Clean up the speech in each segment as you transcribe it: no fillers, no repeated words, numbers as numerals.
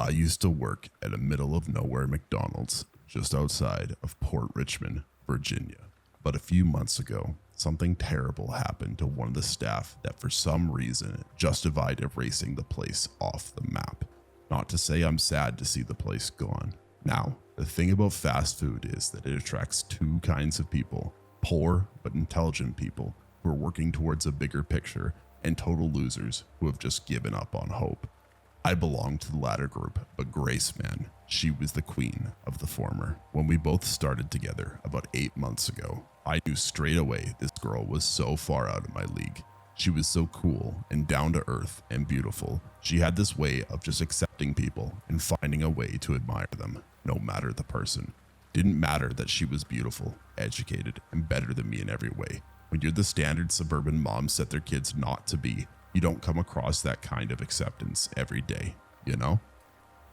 I used to work at a middle of nowhere McDonald's just outside of Port Richmond, Virginia. But a few months ago, something terrible happened to one of the staff that for some reason justified erasing the place off the map. Not to say I'm sad to see the place gone. Now, the thing about fast food is that it attracts two kinds of people: poor but intelligent people who are working towards a bigger picture, and total losers who have just given up on hope. I belonged to the latter group, but Grace, man, she was the queen of the former. When we both started together about 8 months ago, I knew straight away this girl was so far out of my league. She was so cool and down to earth and beautiful. She had this way of just accepting people and finding a way to admire them, no matter the person. Didn't matter that she was beautiful, educated, and better than me in every way. When you're the standard suburban moms set their kids not to be, you don't come across that kind of acceptance every day, you know?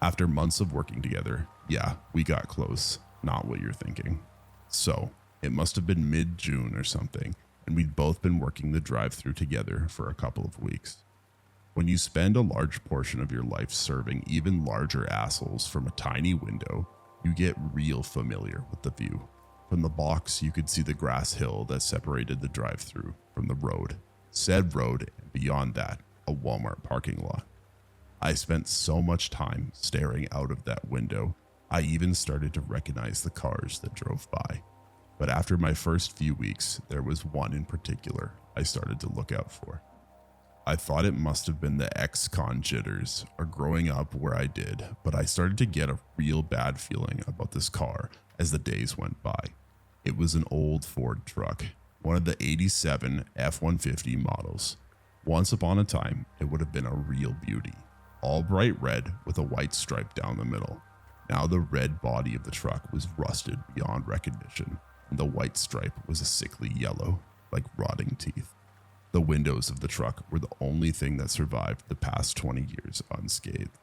After months of working together, yeah, we got close. Not what you're thinking. So, it must have been mid-June or something, and we'd both been working the drive-thru together for a couple of weeks. When you spend a large portion of your life serving even larger assholes from a tiny window, you get real familiar with the view. From the box, you could see the grass hill that separated the drive-thru from the road. Said road, and beyond that, a Walmart parking lot. I spent so much time staring out of that window, I even started to recognize the cars that drove by. But after my first few weeks, there was one in particular I started to look out for. I thought it must have been the ex-con jitters or growing up where I did, but I started to get a real bad feeling about this car as the days went by. It was an old Ford truck, one of the 87 F-150 models. Once upon a time, it would have been a real beauty, all bright red with a white stripe down the middle. Now the red body of the truck was rusted beyond recognition, and the white stripe was a sickly yellow, like rotting teeth. The windows of the truck were the only thing that survived the past 20 years unscathed,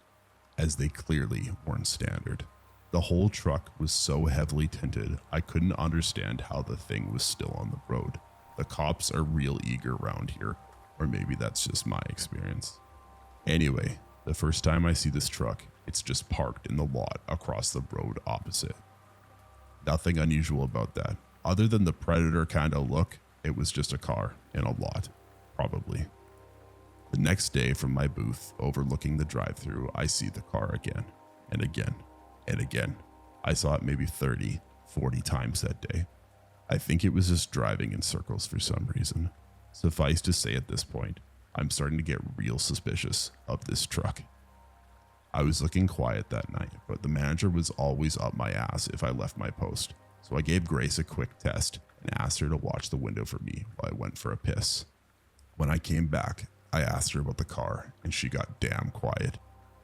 as they clearly weren't standard. The whole truck was so heavily tinted, I couldn't understand how the thing was still on the road. The cops are real eager around here, or maybe that's just my experience. Anyway, the first time I see this truck, it's just parked in the lot across the road opposite. Nothing unusual about that. Other than the Predator kind of look, it was just a car in a lot, probably. The next day from my booth overlooking the drive-thru, I see the car again, and again. And again. I saw it maybe 30, 40 times that day. I think it was just driving in circles for some reason. Suffice to say at this point, I'm starting to get real suspicious of this truck. I was looking quiet that night, but the manager was always up my ass if I left my post. So I gave Grace a quick test and asked her to watch the window for me while I went for a piss. When I came back, I asked her about the car and she got damn quiet.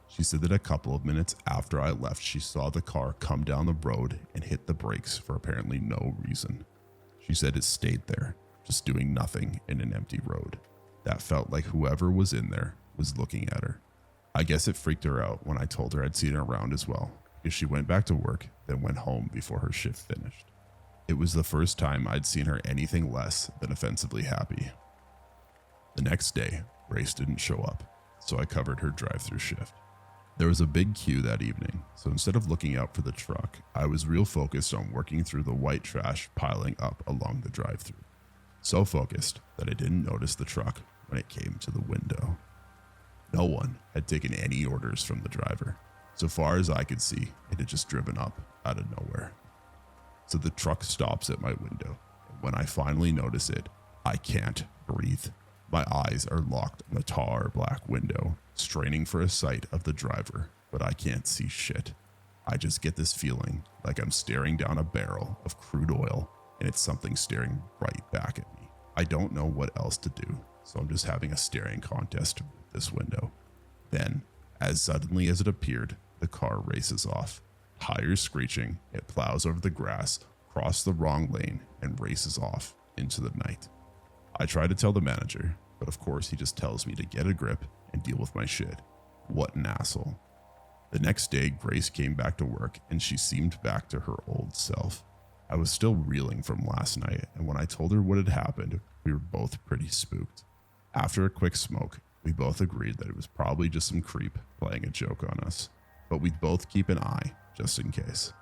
She said that a couple of minutes after I left, she saw the car come down the road and hit the brakes for apparently no reason. She said it stayed there, just doing nothing in an empty road. That felt like whoever was in there was looking at her. I guess it freaked her out when I told her I'd seen her around as well, because she went back to work, then went home before her shift finished. It was the first time I'd seen her anything less than offensively happy. The next day, Grace didn't show up, so I covered her drive-thru shift. There was a big queue that evening, so instead of looking out for the truck, I was real focused on working through the white trash piling up along the drive-thru. So focused that I didn't notice the truck when it came to the window. No one had taken any orders from the driver. So far as I could see, it had just driven up out of nowhere. So the truck stops at my window, and when I finally notice it, I can't breathe. My eyes are locked on the tar black window, straining for a sight of the driver, but I can't see shit. I just get this feeling like I'm staring down a barrel of crude oil and it's something staring right back at me. I don't know what else to do, so I'm just having a staring contest with this window. Then, as suddenly as it appeared, the car races off. Tires screeching, it plows over the grass, crosses the wrong lane, and races off into the night. I try to tell the manager, but of course he just tells me to get a grip and deal with my shit. What an asshole. The next day, Grace came back to work and she seemed back to her old self. I was still reeling from last night, and when I told her what had happened, we were both pretty spooked. After a quick smoke, we both agreed that it was probably just some creep playing a joke on us. but we'd both keep an eye just in case.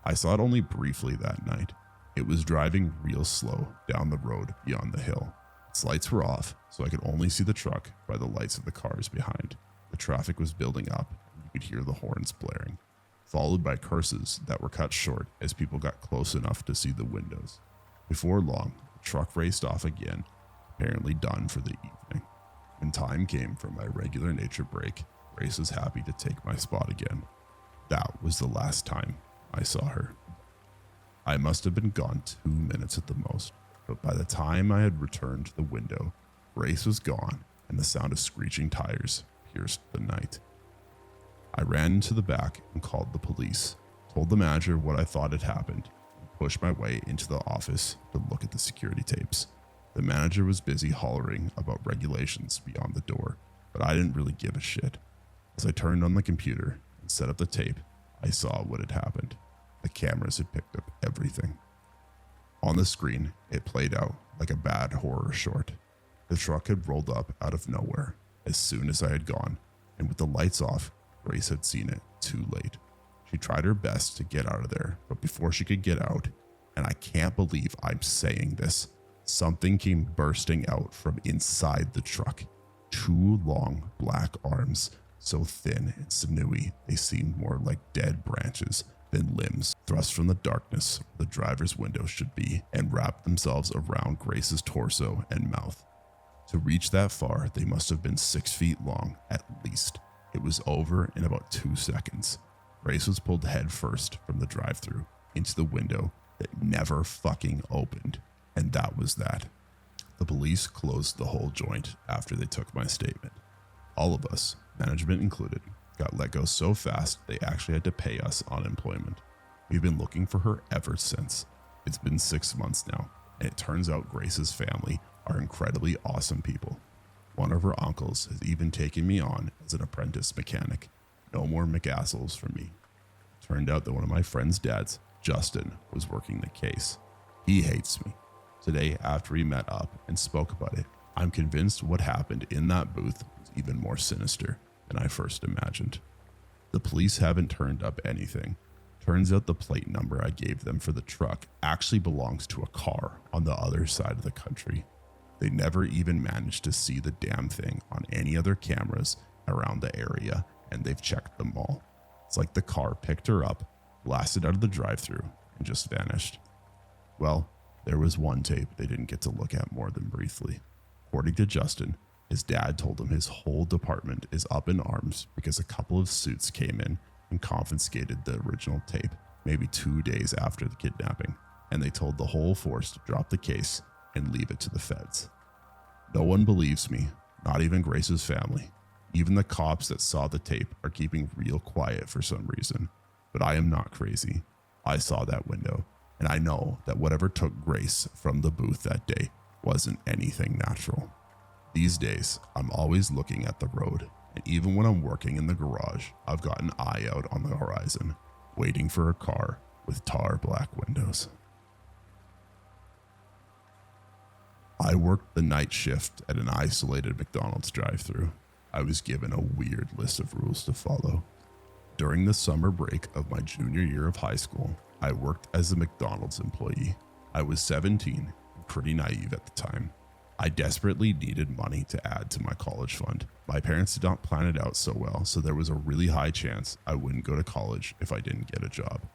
I saw it only briefly that night. It was driving real slow down the road beyond the hill. Its lights were off, so I could only see the truck by the lights of the cars behind. The traffic was building up, and you could hear the horns blaring, followed by curses that were cut short as people got close enough to see the windows. Before long, the truck raced off again, apparently done for the evening. When time came for my regular nature break, Grace was happy to take my spot again. That was the last time I saw her. I must have been gone 2 minutes at the most, but by the time I had returned to the window, Grace was gone and the sound of screeching tires pierced the night. I ran into the back and called the police, told the manager what I thought had happened, and pushed my way into the office to look at the security tapes. The manager was busy hollering about regulations beyond the door, but I didn't really give a shit. As I turned on the computer and set up the tape, I saw what had happened. The cameras had picked up everything. On the screen, it played out like a bad horror short. The truck had rolled up out of nowhere as soon as I had gone, and with the lights off, Grace had seen it too late. She tried her best to get out of there, but before she could get out, and I can't believe I'm saying this, something came bursting out from inside the truck. 2 long black arms, so thin and sinewy they seemed more like dead branches than limbs, thrust from the darkness where the driver's window should be and wrapped themselves around Grace's torso and mouth. To reach that far, they must have been 6 feet long at least. It was over in about 2 seconds. Grace was pulled head first from the drive-thru into the window that never fucking opened, and that was that. The police closed the whole joint after they took my statement. All of us, management included, got let go so fast they actually had to pay us unemployment. We've been looking for her ever since. It's been 6 months now, and it turns out Grace's family are incredibly awesome people. One of her uncles has even taken me on as an apprentice mechanic. No more McAssles for me. Turned out that one of my friend's dads, Justin, was working the case. He hates me. Today, after we met up and spoke about it, I'm convinced what happened in that booth was even more sinister than I first imagined. The police haven't turned up anything. Turns out the plate number I gave them for the truck actually belongs to a car on the other side of the country. They never even managed to see the damn thing on any other cameras around the area, and they've checked them all. It's like the car picked her up, blasted out of the drive-thru, and just vanished. Well, there was one tape they didn't get to look at more than briefly. According to Justin, his dad told him his whole department is up in arms because a couple of suits came in and confiscated the original tape maybe 2 days after the kidnapping, and they told the whole force to drop the case and leave it to the feds. No one believes me, not even Grace's family. Even the cops that saw the tape are keeping real quiet for some reason. But I am not crazy. I saw that window, and I know that whatever took Grace from the booth that day wasn't anything natural. These days, I'm always looking at the road, and even when I'm working in the garage, I've got an eye out on the horizon, waiting for a car with tar black windows. I worked the night shift at an isolated McDonald's drive-thru. I was given a weird list of rules to follow. During the summer break of my junior year of high school, I worked as a McDonald's employee. I was 17 and pretty naive at the time. I desperately needed money to add to my college fund. My parents did not plan it out so well, so there was a really high chance I wouldn't go to college if I didn't get a job.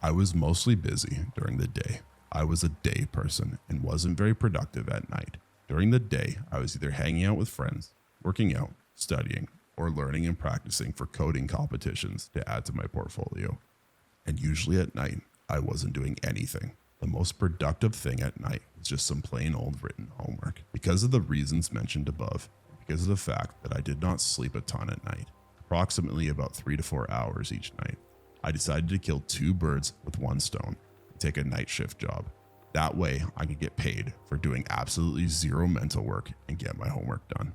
I was mostly busy during the day. I was a day person and wasn't very productive at night. During the day, I was either hanging out with friends, working out, studying, or learning and practicing for coding competitions to add to my portfolio. And usually at night, I wasn't doing anything. The most productive thing at night was just some plain old written homework. Because of the reasons mentioned above, because of the fact that I did not sleep a ton at night, approximately about 3 to 4 hours each night, I decided to kill 2 birds with 1 stone and take a night shift job. That way I could get paid for doing absolutely zero mental work and get my homework done.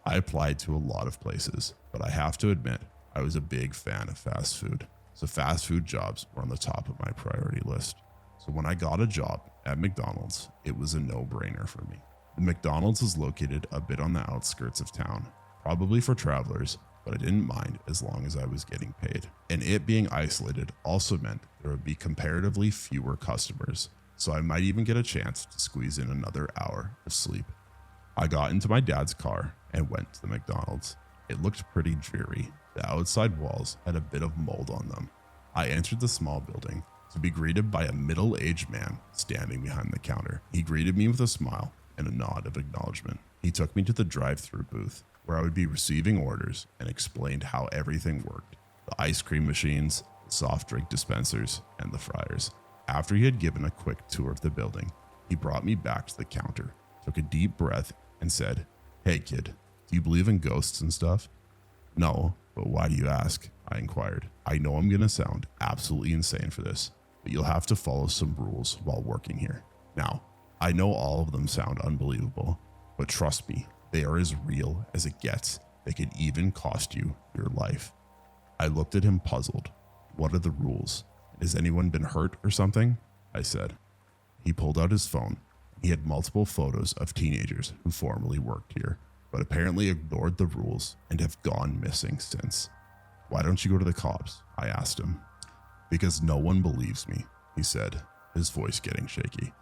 I applied to a lot of places, but I have to admit I was a big fan of fast food. So fast food jobs were on the top of my priority list. So when I got a job at McDonald's, it was a no-brainer for me. The McDonald's is located a bit on the outskirts of town. Probably for travelers, but I didn't mind as long as I was getting paid. And it being isolated also meant there would be comparatively fewer customers, so I might even get a chance to squeeze in another hour of sleep. I got into my dad's car and went to the McDonald's. It looked pretty dreary. The outside walls had a bit of mold on them. I entered the small building to be greeted by a middle-aged man standing behind the counter. He greeted me with a smile and a nod of acknowledgement. He took me to the drive-thru booth where I would be receiving orders and explained how everything worked: the ice cream machines, the soft drink dispensers, and the fryers. After he had given a quick tour of the building, he brought me back to the counter, took a deep breath, and said, "Hey kid, do you believe in ghosts and stuff?" "No, but why do you ask?" I inquired. "I know I'm gonna sound absolutely insane for this, but you'll have to follow some rules while working here. Now, I know all of them sound unbelievable, but trust me, they are as real as it gets. They could even cost you your life." I looked at him puzzled. "What are the rules? Has anyone been hurt or something?" I said. He pulled out his phone. He had multiple photos of teenagers who formerly worked here, but apparently ignored the rules and have gone missing since. "Why don't you go to the cops?" I asked him. "Because no one believes me," he said, his voice getting shaky.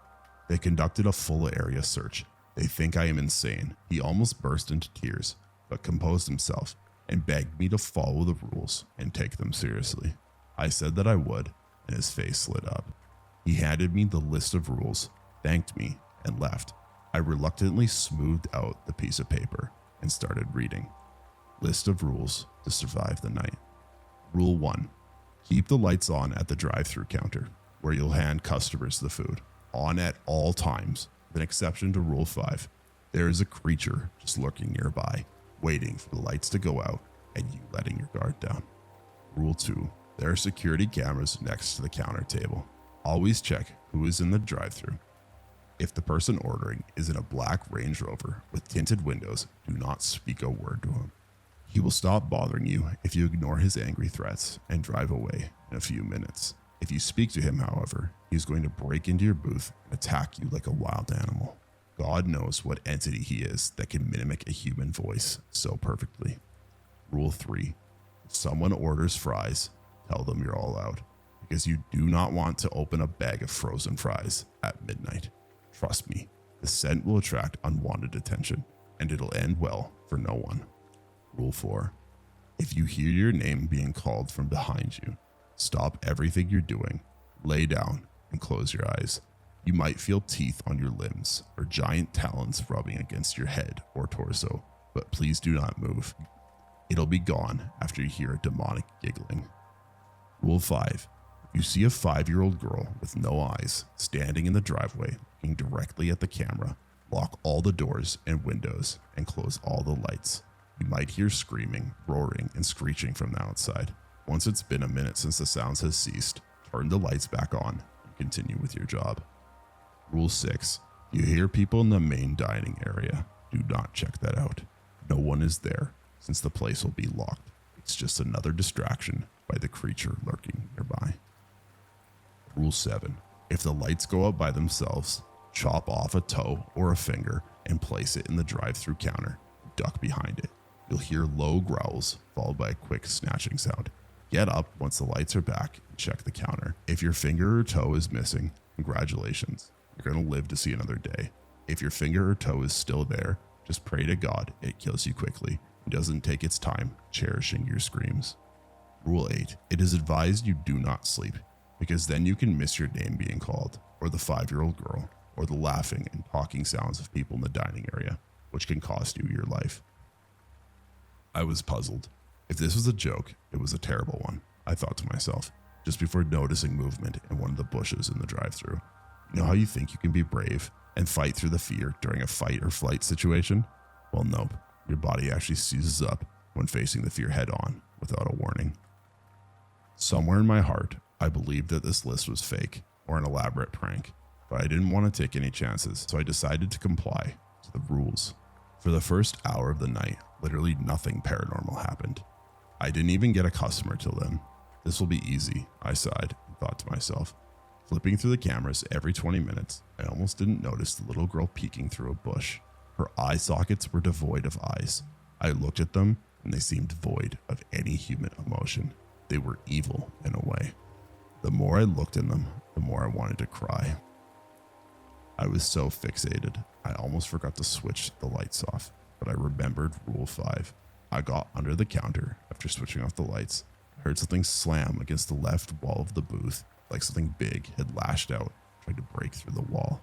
"They conducted a full area search. They think I am insane." He almost burst into tears, but composed himself and begged me to follow the rules and take them seriously. I said that I would, and his face lit up. He handed me the list of rules, thanked me, and left. I reluctantly smoothed out the piece of paper and started reading. List of rules to survive the night. Rule 1. Keep the lights on at the drive-thru counter, where you'll hand customers the food. On at all times, with an exception to Rule 5. There is a creature just lurking nearby, waiting for the lights to go out and you letting your guard down. Rule 2. There are security cameras next to the counter table. Always check who is in the drive-thru. If the person ordering is in a black Range Rover with tinted windows, do not speak a word to him. He will stop bothering you if you ignore his angry threats and drive away in a few minutes. If you speak to him, however, he is going to break into your booth and attack you like a wild animal. God knows what entity he is that can mimic a human voice so perfectly. Rule 3. If someone orders fries, tell them you're all out, because you do not want to open a bag of frozen fries at midnight. Trust me, the scent will attract unwanted attention, and it'll end well for no one. Rule 4. If you hear your name being called from behind you, stop everything you're doing, lay down, and close your eyes. You might feel teeth on your limbs or giant talons rubbing against your head or torso, but please do not move. It'll be gone after you hear a demonic giggling. Rule 5. If you see a 5-year-old girl with no eyes standing in the driveway looking directly at the camera, lock all the doors and windows and close all the lights. You might hear screaming, roaring, and screeching from the outside. Once it's been a minute since the sounds has ceased, turn the lights back on and continue with your job. Rule 6. If you hear people in the main dining area, do not check that out. No one is there, since the place will be locked. It's just another distraction by the creature lurking nearby. Rule 7. If the lights go out by themselves, chop off a toe or a finger and place it in the drive-thru counter. Duck behind it. You'll hear low growls followed by a quick snatching sound. Get up once the lights are back and check the counter. If your finger or toe is missing, congratulations. You're going to live to see another day. If your finger or toe is still there, just pray to God it kills you quickly and doesn't take its time cherishing your screams. Rule 8. It is advised you do not sleep, because then you can miss your name being called, or the 5-year-old girl, or the laughing and talking sounds of people in the dining area, which can cost you your life. I was puzzled. If this was a joke, it was a terrible one, I thought to myself, just before noticing movement in one of the bushes in the drive-thru. You know how you think you can be brave and fight through the fear during a fight or flight situation? Well, nope. Your body actually seizes up when facing the fear head-on without a warning. Somewhere in my heart, I believed that this list was fake or an elaborate prank, but I didn't want to take any chances, so I decided to comply to the rules. For the first hour of the night, literally nothing paranormal happened. I didn't even get a customer till then. This will be easy, I sighed and thought to myself. Flipping through the cameras every 20 minutes, I almost didn't notice the little girl peeking through a bush. Her eye sockets were devoid of eyes. I looked at them and they seemed void of any human emotion. They were evil in a way. The more I looked in them, the more I wanted to cry. I was so fixated, I almost forgot to switch the lights off, but I remembered Rule 5. I got under the counter after switching off the lights. I heard something slam against the left wall of the booth, like something big had lashed out, trying to break through the wall.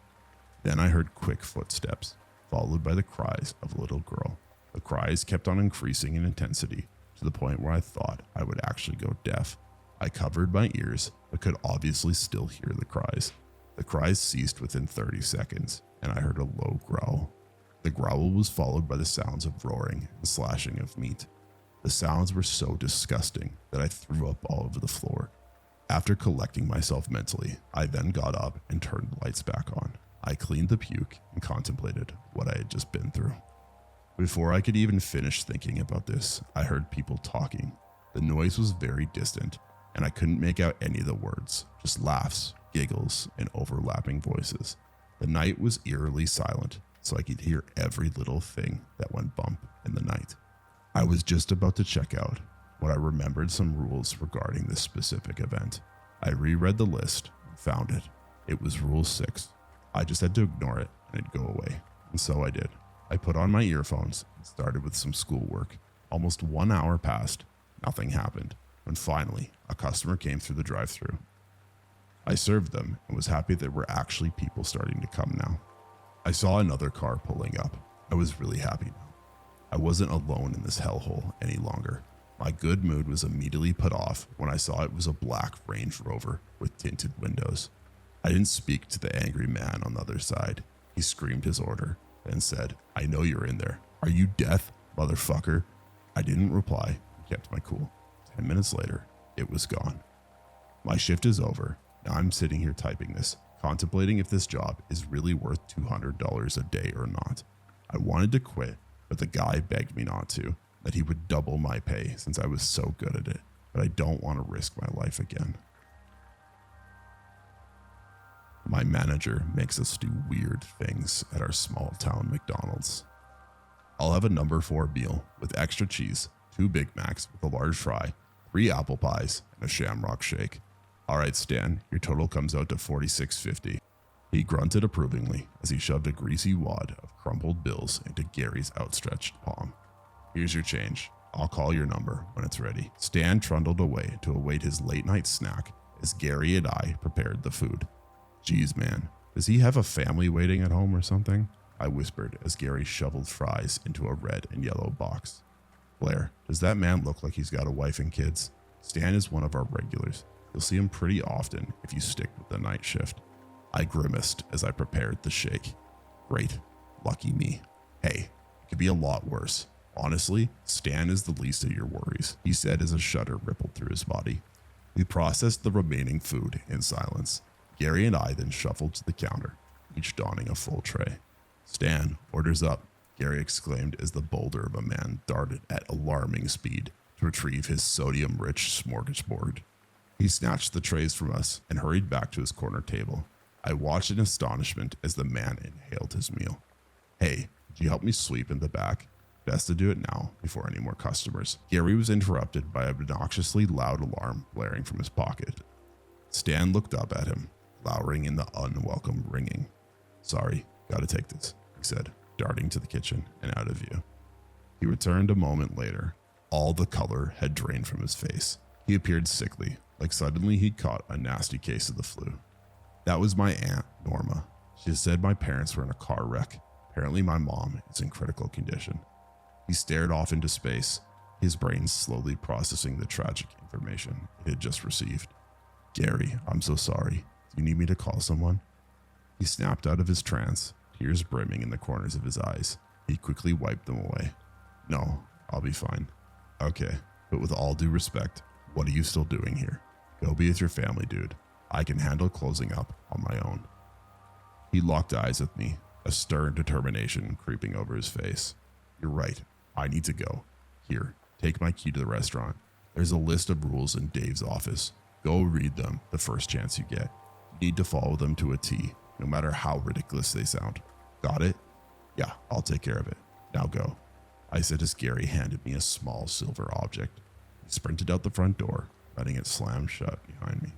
Then I heard quick footsteps, followed by the cries of a little girl. The cries kept on increasing in intensity to the point where I thought I would actually go deaf. I covered my ears, but could obviously still hear the cries. The cries ceased within 30 seconds, and I heard a low growl. The growl was followed by the sounds of roaring and slashing of meat. The sounds were so disgusting that I threw up all over the floor. After collecting myself mentally, I then got up and turned the lights back on. I cleaned the puke and contemplated what I had just been through. Before I could even finish thinking about this, I heard people talking. The noise was very distant, and I couldn't make out any of the words, just laughs, giggles, and overlapping voices. The night was eerily silent, so I could hear every little thing that went bump in the night. I was just about to check out when I remembered some rules regarding this specific event. I reread the list and found it. It was Rule 6. I just had to ignore it and it'd go away, and so I did. I put on my earphones and started with some schoolwork. Almost 1 hour passed, nothing happened, when finally a customer came through the drive-thru. I served them and was happy there were actually people starting to come now. I saw another car pulling up. I was really happy now. I wasn't alone in this hellhole any longer. My good mood was immediately put off when I saw it was a black Range Rover with tinted windows. I didn't speak to the angry man on the other side. He screamed his order, then said, "I know you're in there. Are you deaf, motherfucker?" I didn't reply and kept my cool. 10 minutes later, it was gone. My shift is over. Now I'm sitting here typing this, contemplating if this job is really worth $200 a day or not. I wanted to quit, but the guy begged me not to, that he would double my pay since I was so good at it, but I don't want to risk my life again. My manager makes us do weird things at our small town McDonald's. I'll have a number 4 meal with extra cheese, 2 Big Macs with a large fry, 3 apple pies, and a shamrock shake. "All right, Stan, your total comes out to $46.50. He grunted approvingly as he shoved a greasy wad of crumpled bills into Gary's outstretched palm. "Here's your change. I'll call your number when it's ready." Stan trundled away to await his late night snack as Gary and I prepared the food. "Geez, man, does he have a family waiting at home or something?" I whispered as Gary shoveled fries into a red and yellow box. "Blair, does that man look like he's got a wife and kids?" Stan is one of our regulars. You'll see him pretty often if you stick with the night shift. I grimaced as I prepared the shake. Great. Lucky me. Hey, it could be a lot worse. Honestly, Stan is the least of your worries, he said as a shudder rippled through his body. We processed the remaining food in silence. Gary and I then shuffled to the counter, each donning a full tray. "Stan, orders up," Gary exclaimed as the boulder of a man darted at alarming speed to retrieve his sodium-rich smorgasbord. He snatched the trays from us and hurried back to his corner table. I watched in astonishment as the man inhaled his meal. "Hey, could you help me sweep in the back? Best to do it now before any more customers." Gary was interrupted by an obnoxiously loud alarm blaring from his pocket. Stan looked up at him, glowering in the unwelcome ringing. "Sorry, gotta take this," he said, darting to the kitchen and out of view. He returned a moment later. All the color had drained from his face. He appeared sickly, like suddenly he'd caught a nasty case of the flu. "That was my aunt, Norma. She said my parents were in a car wreck. Apparently my mom is in critical condition." He stared off into space, his brain slowly processing the tragic information it had just received. "Gary, I'm so sorry. Do you need me to call someone?" He snapped out of his trance, tears brimming in the corners of his eyes. He quickly wiped them away. "No, I'll be fine." "Okay, but with all due respect, what are you still doing here? Go be with your family, dude. I can handle closing up on my own." He locked eyes with me, a stern determination creeping over his face. "You're right. I need to go. Here, take my key to the restaurant. There's a list of rules in Dave's office. Go read them the first chance you get. You need to follow them to a T, no matter how ridiculous they sound. Got it? Yeah, I'll take care of it. Now go." I said as Gary handed me a small silver object. He sprinted out the front door, letting it slam shut behind me.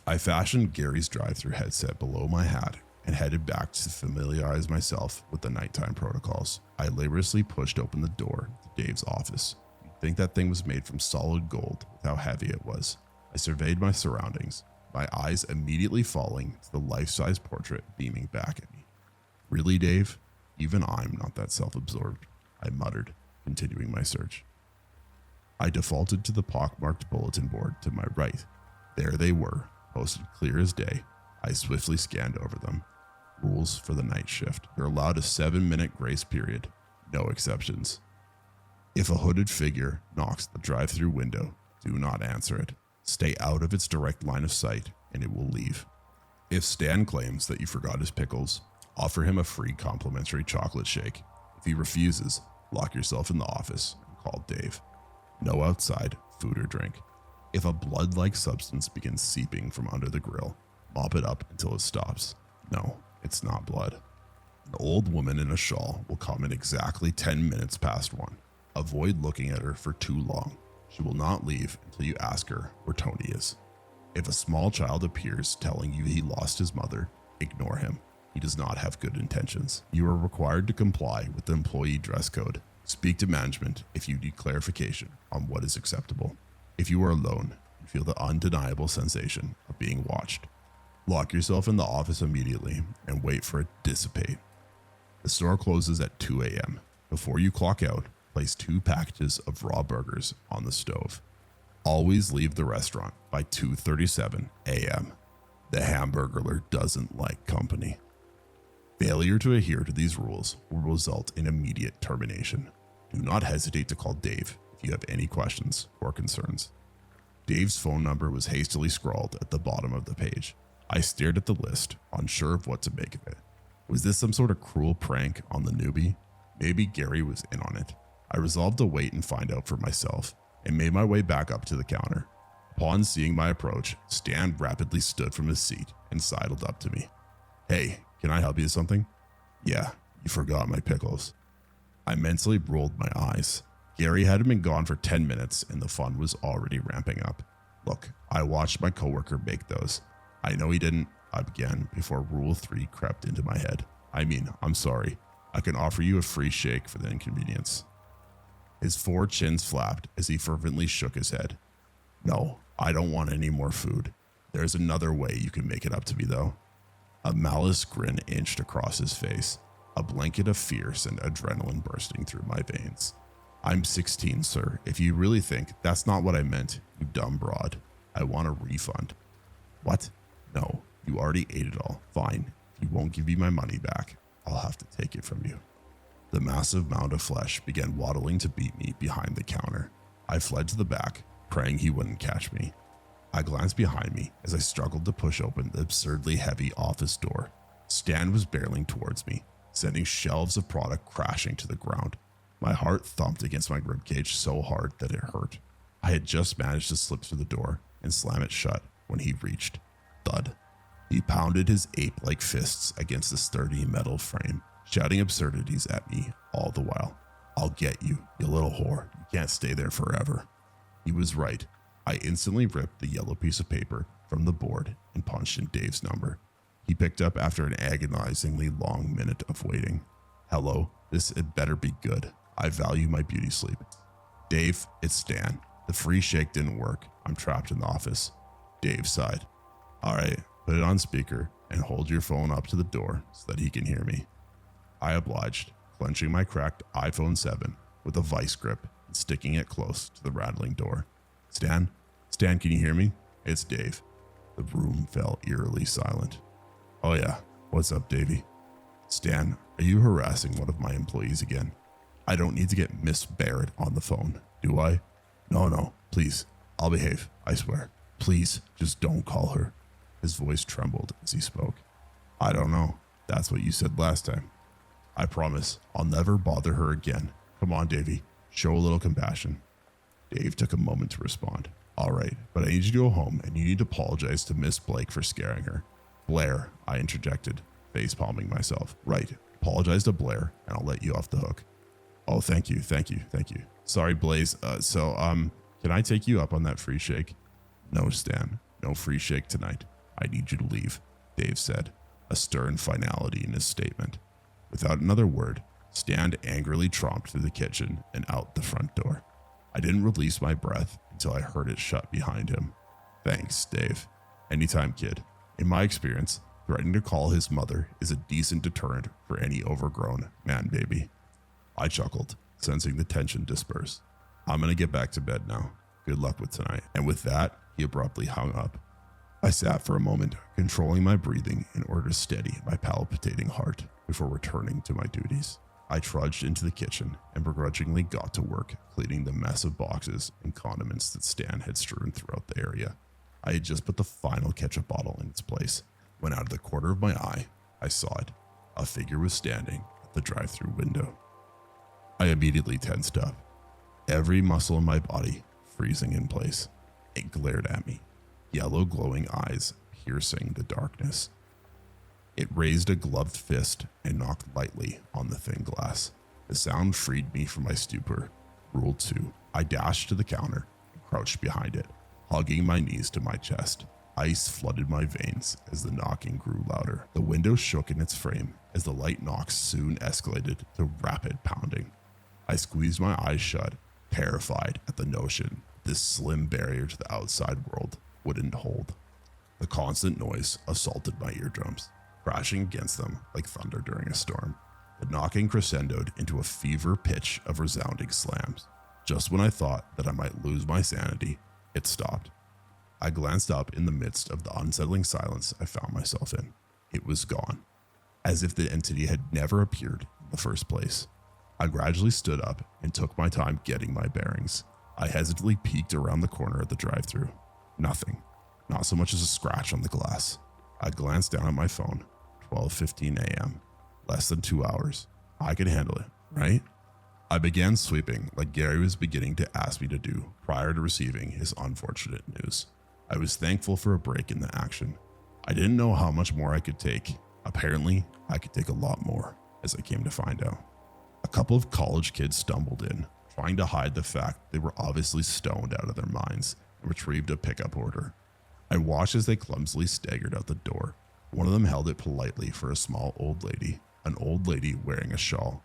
I fashioned Gary's drive-thru headset below my hat and headed back to familiarize myself with the nighttime protocols. I laboriously pushed open the door to Dave's office. You'd think that thing was made from solid gold with how heavy it was. I surveyed my surroundings, my eyes immediately falling to the life-size portrait beaming back at me. Really, Dave? Even I'm not that self-absorbed, I muttered, continuing my search. I defaulted to the pockmarked bulletin board to my right. There they were, posted clear as day. I swiftly scanned over them. Rules for the night shift. You're allowed a 7-minute grace period. No exceptions. If a hooded figure knocks at the drive-thru window, do not answer it. Stay out of its direct line of sight, and it will leave. If Stan claims that you forgot his pickles, offer him a free complimentary chocolate shake. If he refuses, lock yourself in the office and call Dave. No outside food or drink. If a blood-like substance begins seeping from under the grill, mop it up until it stops. No, it's not blood. An old woman in a shawl will come in exactly 10 minutes past 1. Avoid looking at her for too long. She will not leave until you ask her where Tony is. If a small child appears telling you he lost his mother, ignore him. He does not have good intentions. You are required to comply with the employee dress code. Speak to management if you need clarification on what is acceptable. If you are alone, you feel the undeniable sensation of being watched. Lock yourself in the office immediately and wait for it to dissipate. The store closes at 2 a.m. Before you clock out, place 2 packages of raw burgers on the stove. Always leave the restaurant by 2:37 a.m. The Hamburglar doesn't like company. Failure to adhere to these rules will result in immediate termination. Do not hesitate to call Dave if you have any questions or concerns. Dave's phone number was hastily scrawled at the bottom of the page. I stared at the list, unsure of what to make of it. Was this some sort of cruel prank on the newbie? Maybe Gary was in on it. I resolved to wait and find out for myself, and made my way back up to the counter. Upon seeing my approach, Stan rapidly stood from his seat and sidled up to me. Hey, can I help you with something? Yeah, you forgot my pickles. I mentally rolled my eyes. Gary hadn't been gone for 10 minutes and the fun was already ramping up. Look, I watched my coworker make those. I know he didn't, I began before Rule 3 crept into my head. I'm sorry. I can offer you a free shake for the inconvenience. His 4 chins flapped as he fervently shook his head. No, I don't want any more food. There's another way you can make it up to me though. A malice grin inched across his face, a blanket of fear sent adrenaline bursting through my veins. I'm 16, sir. If you really think that's not what I meant, you dumb broad. I want a refund. What? No, you already ate it all. Fine. If you won't give me my money back, I'll have to take it from you. The massive mound of flesh began waddling to beat me behind the counter. I fled to the back, praying he wouldn't catch me. I glanced behind me as I struggled to push open the absurdly heavy office door. Stan was barreling towards me, sending shelves of product crashing to the ground. My heart thumped against my ribcage so hard that it hurt. I had just managed to slip through the door and slam it shut when he reached. Thud. He pounded his ape-like fists against the sturdy metal frame, shouting absurdities at me all the while. I'll get you, you little whore. You can't stay there forever. He was right. I instantly ripped the yellow piece of paper from the board and punched in Dave's number. He picked up after an agonizingly long minute of waiting. Hello, this had better be good. I value my beauty sleep. Dave, it's Stan. The free shake didn't work. I'm trapped in the office. Dave sighed. All right, put it on speaker and hold your phone up to the door so that he can hear me. I obliged, clenching my cracked iPhone 7 with a vice grip and sticking it close to the rattling door. Stan, can you hear me? It's Dave. The room fell eerily silent. Oh yeah, what's up, Davey? Stan, are you harassing one of my employees again? I don't need to get Miss Barrett on the phone, do I? No, please, I'll behave, I swear. Please, just don't call her. His voice trembled as he spoke. I don't know. That's what you said last time. I promise I'll never bother her again. Come on, Davey, show a little compassion. Dave took a moment to respond. All right, but I need you to go home and you need to apologize to Miss Blake for scaring her. Blair, I interjected, face palming myself. Right, apologize to Blair and I'll let you off the hook. Oh, thank you. Sorry, Blaze. Can I take you up on that free shake? No, Stan. No free shake tonight. I need you to leave, Dave said, a stern finality in his statement. Without another word, Stan angrily tromped through the kitchen and out the front door. I didn't release my breath until I heard it shut behind him. Thanks, Dave. Anytime, kid. In my experience, threatening to call his mother is a decent deterrent for any overgrown man baby. I chuckled, sensing the tension disperse. I'm gonna get back to bed now. Good luck with tonight. And with that, he abruptly hung up. I sat for a moment, controlling my breathing in order to steady my palpitating heart before returning to my duties. I trudged into the kitchen and begrudgingly got to work cleaning the mess of boxes and condiments that Stan had strewn throughout the area. I had just put the final ketchup bottle in its place when out of the corner of my eye, I saw it. A figure was standing at the drive-thru window. I immediately tensed up, every muscle in my body freezing in place. It glared at me, yellow glowing eyes piercing the darkness. It raised a gloved fist and knocked lightly on the thin glass. The sound freed me from my stupor. Rule 2. I dashed to the counter and crouched behind it, hugging my knees to my chest. Ice flooded my veins as the knocking grew louder. The window shook in its frame as the light knocks soon escalated to rapid pounding. I squeezed my eyes shut, terrified at the notion this slim barrier to the outside world wouldn't hold. The constant noise assaulted my eardrums, crashing against them like thunder during a storm. The knocking crescendoed into a fever pitch of resounding slams. Just when I thought that I might lose my sanity, it stopped. I glanced up in the midst of the unsettling silence I found myself in. It was gone, as if the entity had never appeared in the first place. I gradually stood up and took my time getting my bearings. I hesitantly peeked around the corner of the drive-thru. Nothing, not so much as a scratch on the glass. I glanced down at my phone. 12:15 a.m. Less than 2 hours. I could handle it, right? I began sweeping like Gary was beginning to ask me to do prior to receiving his unfortunate news. I was thankful for a break in the action. I didn't know how much more I could take. Apparently, I could take a lot more, as I came to find out. A couple of college kids stumbled in, trying to hide the fact they were obviously stoned out of their minds, and retrieved a pickup order. I watched as they clumsily staggered out the door. One of them held it politely for a small old lady, an old lady wearing a shawl.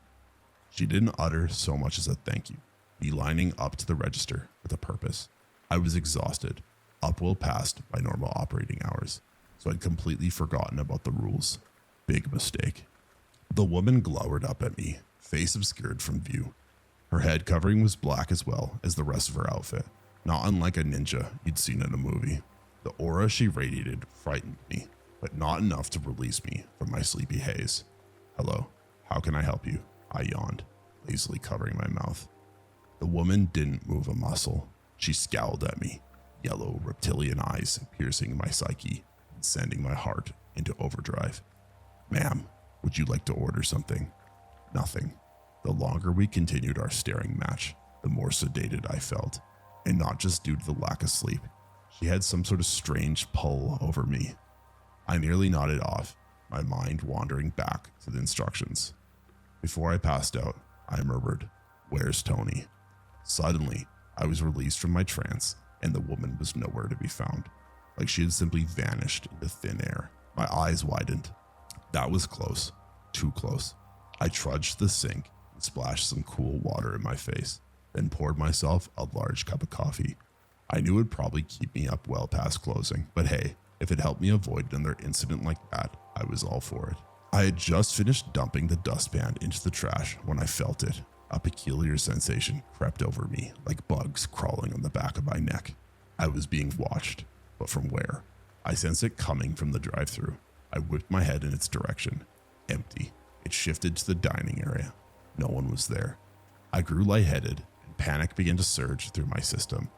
She didn't utter so much as a thank you, beelining up to the register with a purpose. I was exhausted, up well past my normal operating hours, so I'd completely forgotten about the rules. Big mistake. The woman glowered up at me, face obscured from view. Her head covering was black as well as the rest of her outfit, not unlike a ninja you'd seen in a movie. The aura she radiated frightened me, but not enough to release me from my sleepy haze. Hello, how can I help you? I yawned, lazily covering my mouth. The woman didn't move a muscle. She scowled at me, yellow reptilian eyes piercing my psyche and sending my heart into overdrive. Ma'am, would you like to order something? Nothing. The longer we continued our staring match, the more sedated I felt, and not just due to the lack of sleep. She had some sort of strange pull over me. I nearly nodded off, my mind wandering back to the instructions. Before I passed out, I murmured, "Where's Tony?" Suddenly, I was released from my trance, and the woman was nowhere to be found, like she had simply vanished into thin air. My eyes widened. That was close, too close. I trudged to the sink and splashed some cool water in my face, then poured myself a large cup of coffee. I knew it would probably keep me up well past closing, but hey, if it helped me avoid another incident like that, I was all for it. I had just finished dumping the dustpan into the trash when I felt it. A peculiar sensation crept over me, like bugs crawling on the back of my neck. I was being watched, but from where? I sensed it coming from the drive-thru. I whipped my head in its direction. Empty. It shifted to the dining area. No one was there. I grew lightheaded, and panic began to surge through my system.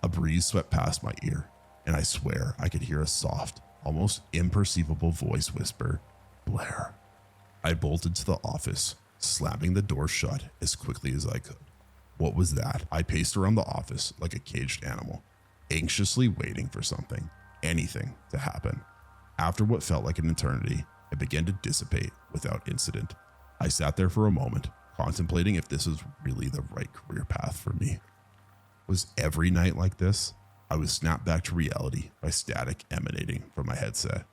A breeze swept past my ear, and I swear I could hear a soft, almost imperceivable voice whisper, "Blair." I bolted to the office, slamming the door shut as quickly as I could. What was that? I paced around the office like a caged animal, anxiously waiting for something, anything, to happen. After what felt like an eternity, it began to dissipate without incident. I sat there for a moment, contemplating if this was really the right career path for me. Was every night like this? I was snapped back to reality by static emanating from my headset.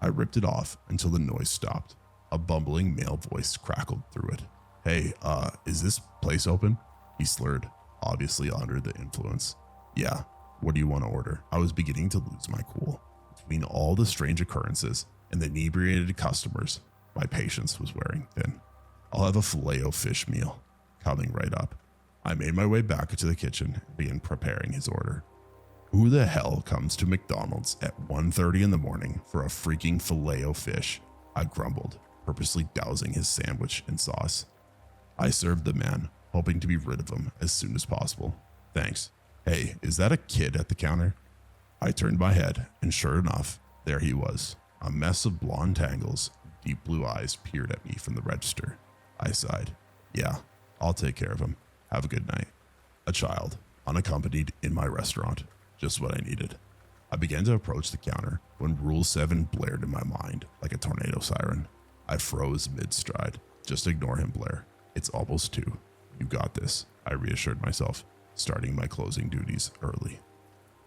I ripped it off until the noise stopped. A bumbling male voice crackled through it. "Hey, is this place open?" He slurred, obviously under the influence. "Yeah, what do you want to order?" I was beginning to lose my cool. Between all the strange occurrences and the inebriated customers, my patience was wearing thin. "I'll have a filet-o-fish meal." Coming right up. I made my way back into the kitchen and began preparing his order. Who the hell comes to McDonald's at 1:30 in the morning for a freaking filet-o-fish? I grumbled, purposely dousing his sandwich in sauce. I served the man, hoping to be rid of him as soon as possible. "Thanks. Hey, is that a kid at the counter?" I turned my head, and sure enough, there he was. A mess of blonde tangles, deep blue eyes peered at me from the register. I sighed. "Yeah, I'll take care of him. Have a good night." A child, unaccompanied, in my restaurant. Just what I needed. I began to approach the counter when Rule 7 blared in my mind like a tornado siren. I froze mid-stride. "Just ignore him, Blair. It's almost 2. You got this," I reassured myself, starting my closing duties early.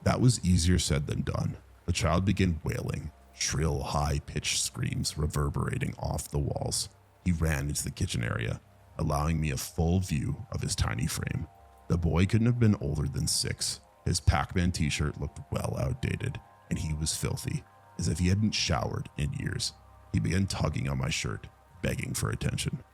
That was easier said than done. The child began wailing, shrill, high-pitched screams reverberating off the walls. He ran into the kitchen area, allowing me a full view of his tiny frame. The boy couldn't have been older than 6. His Pac-Man t-shirt looked well outdated, and he was filthy, as if he hadn't showered in years. He began tugging on my shirt, begging for attention.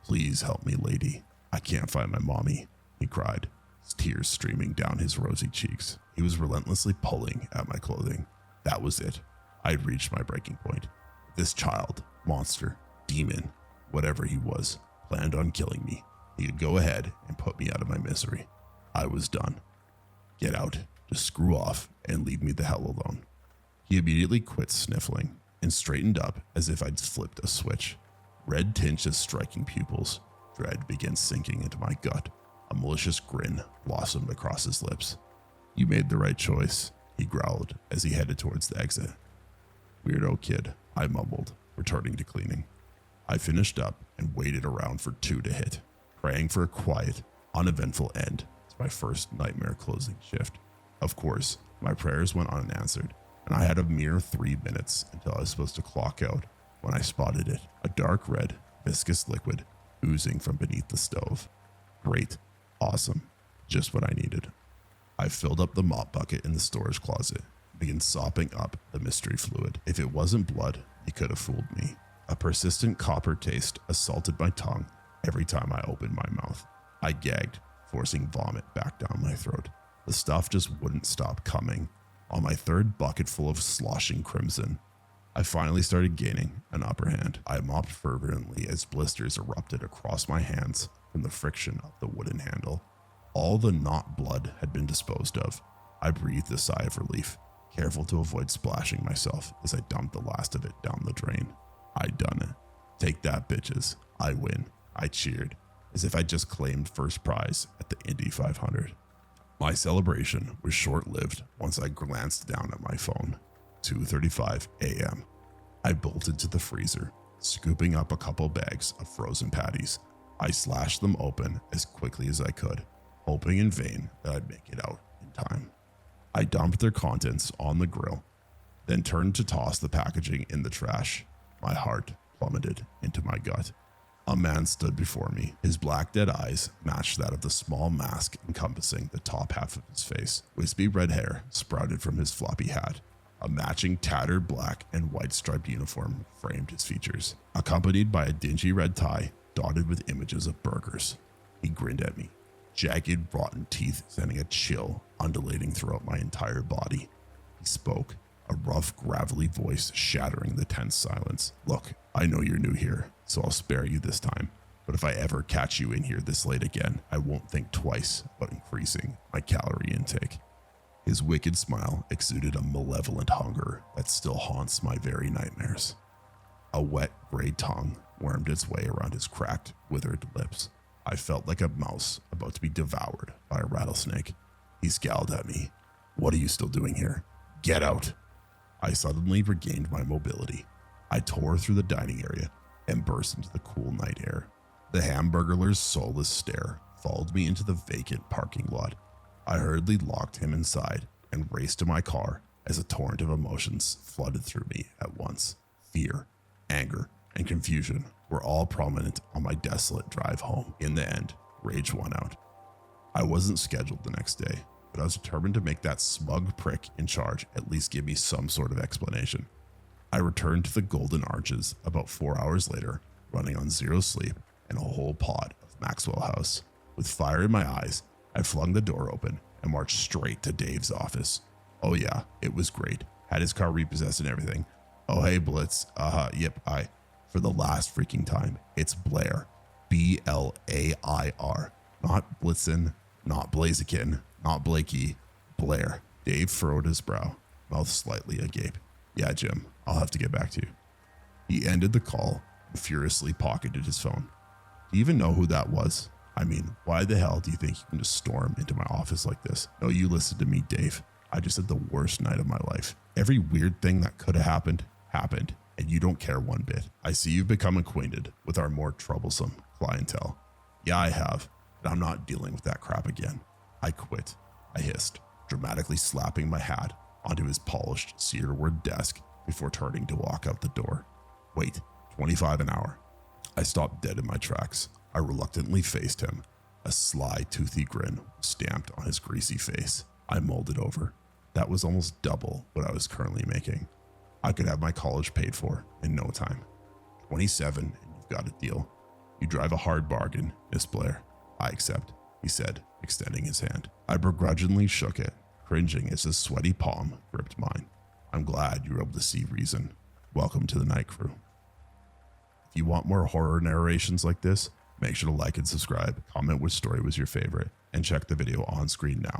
"Please help me, lady. I can't find my mommy," he cried, tears streaming down his rosy cheeks. He was relentlessly pulling at my clothing. That was it. I had reached my breaking point. This child, monster, demon, whatever he was, planned on killing me. He could go ahead and put me out of my misery. I was done. "Get out, just screw off, and leave me the hell alone." He immediately quit sniffling and straightened up as if I'd flipped a switch. Red tinged his striking pupils. Dread began sinking into my gut. A malicious grin blossomed across his lips. "You made the right choice," he growled as he headed towards the exit. "Weirdo kid," I mumbled, returning to cleaning. I finished up and waited around for 2 to hit, praying for a quiet, uneventful end to my first nightmare closing shift. Of course, my prayers went unanswered, and I had a mere 3 minutes until I was supposed to clock out when I spotted it, a dark red, viscous liquid oozing from beneath the stove. Great. Awesome. Just what I needed. I filled up the mop bucket in the storage closet and began sopping up the mystery fluid. If it wasn't blood, he could have fooled me. A persistent copper taste assaulted my tongue every time I opened my mouth. I gagged, forcing vomit back down my throat. The stuff just wouldn't stop coming. On my 3rd bucket full of sloshing crimson, I finally started gaining an upper hand. I mopped fervently as blisters erupted across my hands from the friction of the wooden handle. All the not blood had been disposed of. I breathed a sigh of relief, careful to avoid splashing myself as I dumped the last of it down the drain. I'd done it. Take that, bitches. I win. I cheered, as if I'd just claimed first prize at the Indy 500. My celebration was short-lived once I glanced down at my phone. 2:35 a.m. I bolted to the freezer, scooping up a couple bags of frozen patties. I slashed them open as quickly as I could, hoping in vain that I'd make it out in time. I dumped their contents on the grill, then turned to toss the packaging in the trash. My heart plummeted into my gut. A man stood before me. His black dead eyes matched that of the small mask encompassing the top half of his face. Wispy red hair sprouted from his floppy hat. A matching tattered black and white striped uniform framed his features, accompanied by a dingy red tie dotted with images of burgers. He grinned at me, jagged, rotten teeth sending a chill undulating throughout my entire body. He spoke, a rough, gravelly voice shattering the tense silence. "Look, I know you're new here, so I'll spare you this time. But if I ever catch you in here this late again, I won't think twice about increasing my calorie intake." His wicked smile exuded a malevolent hunger that still haunts my very nightmares. A wet, gray tongue wormed its way around his cracked, withered lips. I felt like a mouse about to be devoured by a rattlesnake. He scowled at me. "What are you still doing here? Get out!" I suddenly regained my mobility. I tore through the dining area and burst into the cool night air. The Hamburglar's soulless stare followed me into the vacant parking lot. I hurriedly locked him inside and raced to my car as a torrent of emotions flooded through me at once. Fear, anger, and confusion were all prominent on my desolate drive home. In the end, rage won out. I wasn't scheduled the next day, but I was determined to make that smug prick in charge at least give me some sort of explanation. I returned to the Golden Arches about 4 hours later, running on zero sleep and a whole pod of Maxwell House. With fire in my eyes, I flung the door open and marched straight to Dave's office. Oh yeah, it was great. Had his car repossessed and everything. Oh hey Blitz, yep, for the last freaking time, it's Blair. Blair. Not Blitzen, not Blaziken, not Blakey. Blair. Dave furrowed his brow, mouth slightly agape. Yeah, Jim, I'll have to get back to you. He ended the call and furiously pocketed his phone. Do you even know who that was? I mean, why the hell do you think you can just storm into my office like this? No, you listen to me, Dave. I just had the worst night of my life. Every weird thing that could have happened, and you don't care one bit. I see you've become acquainted with our more troublesome clientele. Yeah, I have, but I'm not dealing with that crap again. I quit, I hissed, dramatically slapping my hat onto his polished cedarwood desk before turning to walk out the door. Wait, 25 an hour. I stopped dead in my tracks. I reluctantly faced him. A sly, toothy grin stamped on his greasy face. I molded over. That was almost double what I was currently making. I could have my college paid for in no time. 27 and you've got a deal. You drive a hard bargain, Miss Blair. I accept, he said, extending his hand. I begrudgingly shook it, cringing as his sweaty palm gripped mine. I'm glad you were able to see reason. Welcome to the night crew. If you want more horror narrations like this, make sure to like and subscribe, comment which story was your favorite, and check the video on screen now